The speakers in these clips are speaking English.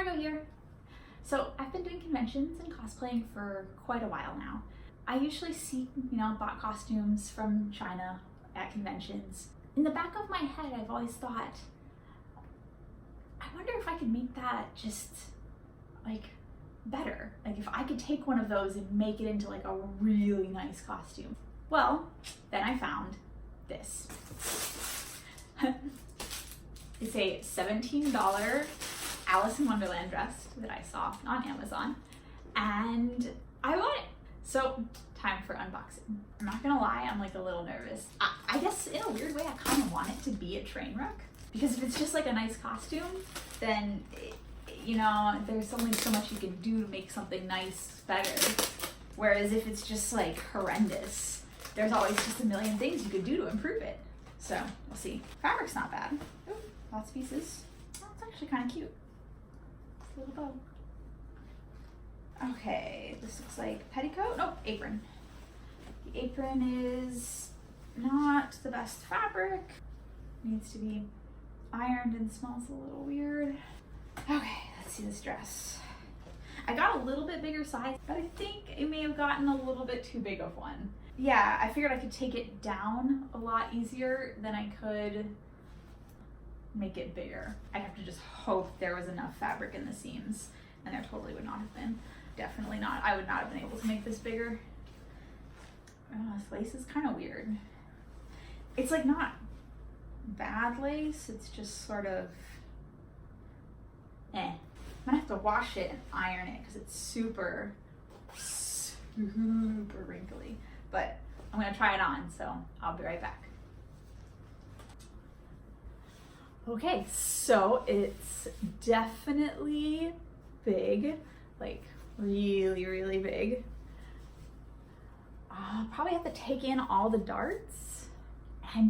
Margot here. So I've been doing conventions and cosplaying for quite a while now. I usually see, bought costumes from China at conventions. In the back of my head, I've always thought, I wonder if I could make that just like better. Like if I could take one of those and make it into like a really nice costume. Well, then I found this. It's a $17 Alice in Wonderland dress that I saw on Amazon, and I bought it. So time for unboxing. I'm not gonna lie, I'm like a little nervous. I guess in a weird way I kind of want it to be a train wreck, because if it's just like a nice costume, then there's only so much you can do to make something nice better. Whereas if it's just like horrendous, there's always just a million things you could do to improve it. So we'll see. Fabric's not bad. Ooh, lots of pieces. Oh, it's actually kind of cute. It's a little bow. Okay, this looks like petticoat. Nope, apron. The apron is not the best fabric. Needs to be ironed and smells a little weird. Okay, let's see this dress. I got a little bit bigger size, but I think I may have gotten a little bit too big of one. Yeah, I figured I could take it down a lot easier than I could make it bigger. I'd have to just hope there was enough fabric in the seams, and there totally would not have been. Definitely not. I would not have been able to make this bigger. This lace is kind of weird. It's like not bad lace, it's just sort of I'm gonna have to wash it and iron it because it's super wrinkly. But I'm gonna try it on, so I'll be right back. Okay, so it's definitely big, like really, really big. I'll probably have to take in all the darts,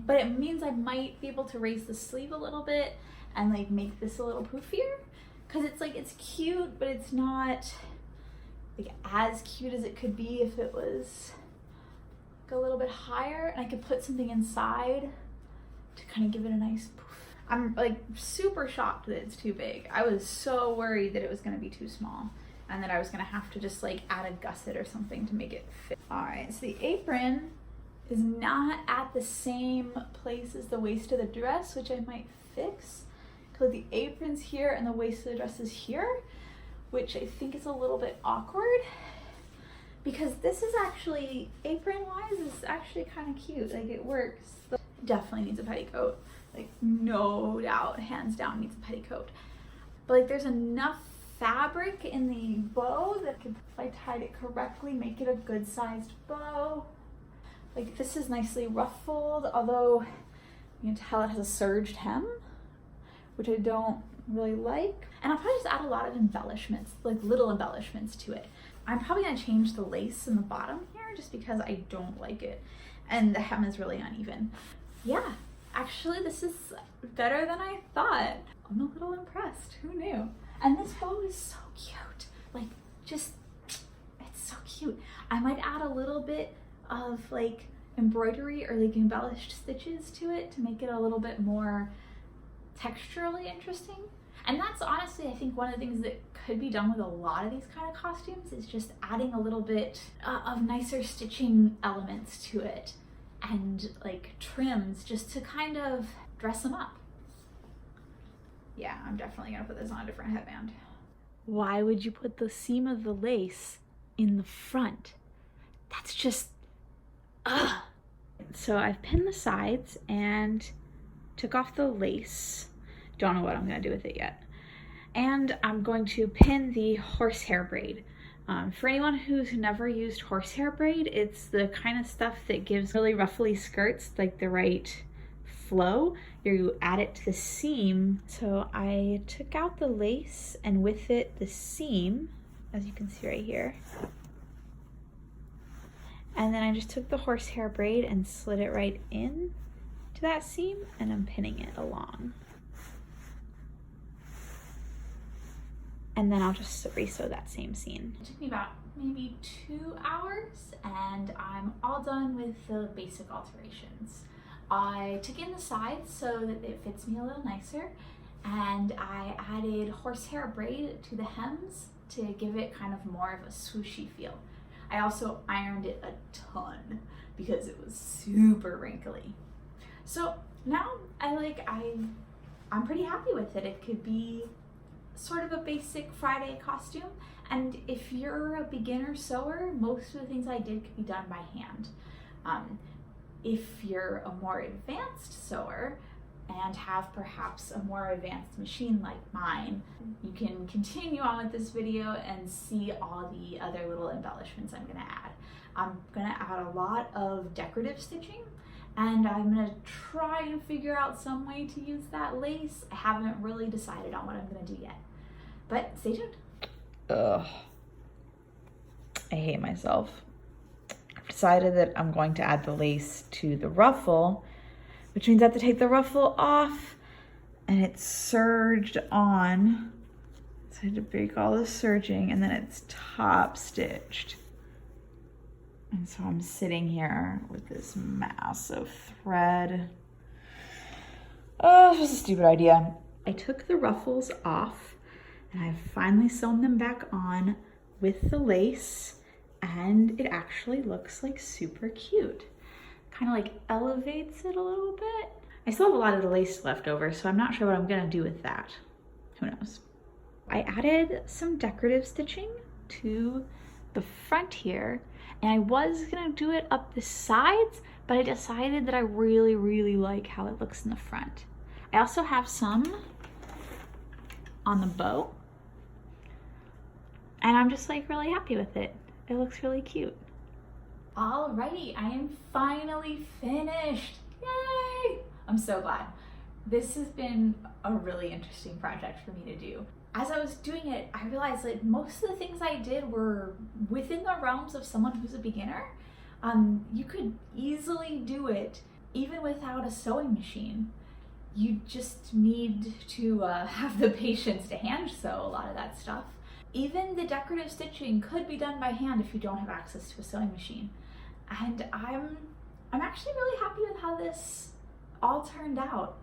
but it means I might be able to raise the sleeve a little bit and like make this a little poofier, because it's cute, but it's not like as cute as it could be if it was like a little bit higher, and I could put something inside to kind of give it a nice poof. I'm like super shocked that it's too big. I was so worried that it was going to be too small and that I was going to have to just like add a gusset or something to make it fit. All right, so the apron is not at the same place as the waist of the dress, which I might fix, because the apron's here and the waist of the dress is here, which I think is a little bit awkward, because this is actually, apron-wise, is actually kind of cute. Like it works. But definitely needs a petticoat. Like no doubt, hands down, needs a petticoat. But like there's enough fabric in the bow that could, if I tied it correctly, make it a good sized bow. Like this is nicely ruffled, although you can tell it has a serged hem, which I don't really like. And I'll probably just add a lot of embellishments, like little embellishments to it. I'm probably gonna change the lace in the bottom here just because I don't like it. And the hem is really uneven. Yeah, actually this is better than I thought. I'm a little impressed, who knew? And this bow is so cute. Like just, it's so cute. I might add a little bit of like embroidery or like embellished stitches to it to make it a little bit more texturally interesting. And that's honestly, I think, one of the things that could be done with a lot of these kind of costumes is just adding a little bit of nicer stitching elements to it and like trims just to kind of dress them up. Yeah, I'm definitely gonna put this on a different headband. Why would you put the seam of the lace in the front? That's just, ugh. So I've pinned the sides and took off the lace. Don't know what I'm gonna do with it yet. And I'm going to pin the horsehair braid. For anyone who's never used horsehair braid, it's the kind of stuff that gives really ruffly skirts like the right flow. You add it to the seam. So I took out the lace and with it the seam, as you can see right here. And then I just took the horsehair braid and slid it right in to that seam, and I'm pinning it along. And then I'll just resew that same seam. It took me about maybe 2 hours, and I'm all done with the basic alterations. I took in the sides so that it fits me a little nicer, and I added horsehair braid to the hems to give it kind of more of a swooshy feel. I also ironed it a ton because it was super wrinkly. So now I'm pretty happy with it. It could be sort of a basic Friday costume, and if you're a beginner sewer, most of the things I did could be done by hand. If you're a more advanced sewer and have perhaps a more advanced machine like mine, you can continue on with this video and see all the other little embellishments I'm gonna add. I'm gonna add a lot of decorative stitching, and I'm gonna try and figure out some way to use that lace. I haven't really decided on what I'm gonna do yet, but stay tuned. Ugh, I hate myself. I've decided that I'm going to add the lace to the ruffle, which means I have to take the ruffle off, and it's serged on. So I had to break all the serging, and then it's top stitched. And so I'm sitting here with this mass of thread. Oh, it was a stupid idea. I took the ruffles off, and I've finally sewn them back on with the lace, and it actually looks like super cute. Kind of like elevates it a little bit. I still have a lot of the lace left over, so I'm not sure what I'm gonna do with that. Who knows? I added some decorative stitching to the front here, and I was gonna do it up the sides, but I decided that I really, really like how it looks in the front. I also have some on the bow, and I'm just like really happy with it. It looks really cute. Alrighty, I am finally finished. Yay! I'm so glad. This has been a really interesting project for me to do. As I was doing it, I realized that most of the things I did were within the realms of someone who's a beginner. You could easily do it even without a sewing machine. You just need to have the patience to hand sew a lot of that stuff. Even the decorative stitching could be done by hand if you don't have access to a sewing machine. And I'm actually really happy with how this all turned out.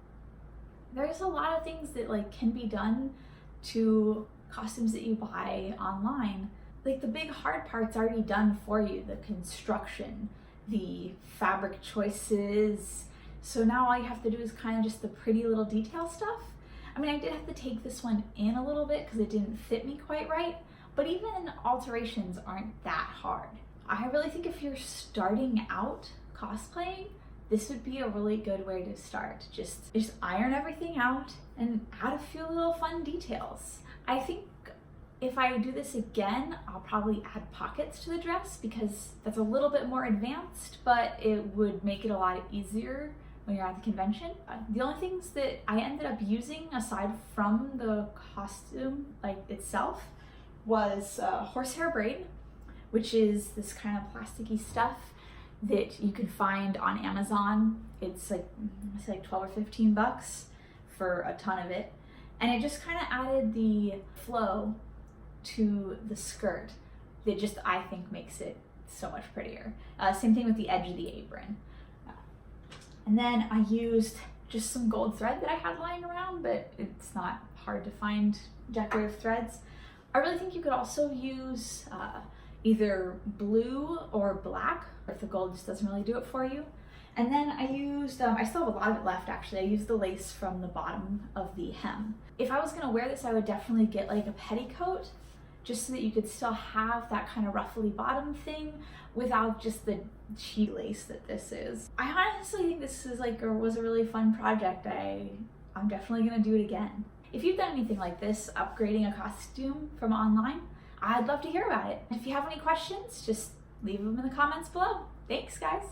There's a lot of things that can be done to costumes that you buy online. Like the big hard part's already done for you, the construction, the fabric choices. So now all you have to do is kind of just the pretty little detail stuff. I mean, I did have to take this one in a little bit because it didn't fit me quite right, but even alterations aren't that hard. I really think if you're starting out cosplaying, this would be a really good way to start. Just iron everything out and add a few little fun details. I think if I do this again, I'll probably add pockets to the dress because that's a little bit more advanced, but it would make it a lot easier when you're at the convention. The only things that I ended up using aside from the costume itself was horsehair braid, which is this kind of plasticky stuff that you can find on Amazon. It's like 12 or 15 bucks for a ton of it. And it just kind of added the flow to the skirt that just, I think, makes it so much prettier. Same thing with the edge of the apron. And then I used just some gold thread that I had lying around, but it's not hard to find decorative threads. I really think you could also use either blue or black, or if the gold just doesn't really do it for you. And then I used, I still have a lot of it left actually, I used the lace from the bottom of the hem. If I was gonna wear this, I would definitely get like a petticoat, just so that you could still have that kind of ruffly bottom thing without just the cheap lace that this is. I honestly think this is was a really fun project. I'm definitely gonna do it again. If you've done anything like this, upgrading a costume from online, I'd love to hear about it. If you have any questions, just leave them in the comments below. Thanks, guys.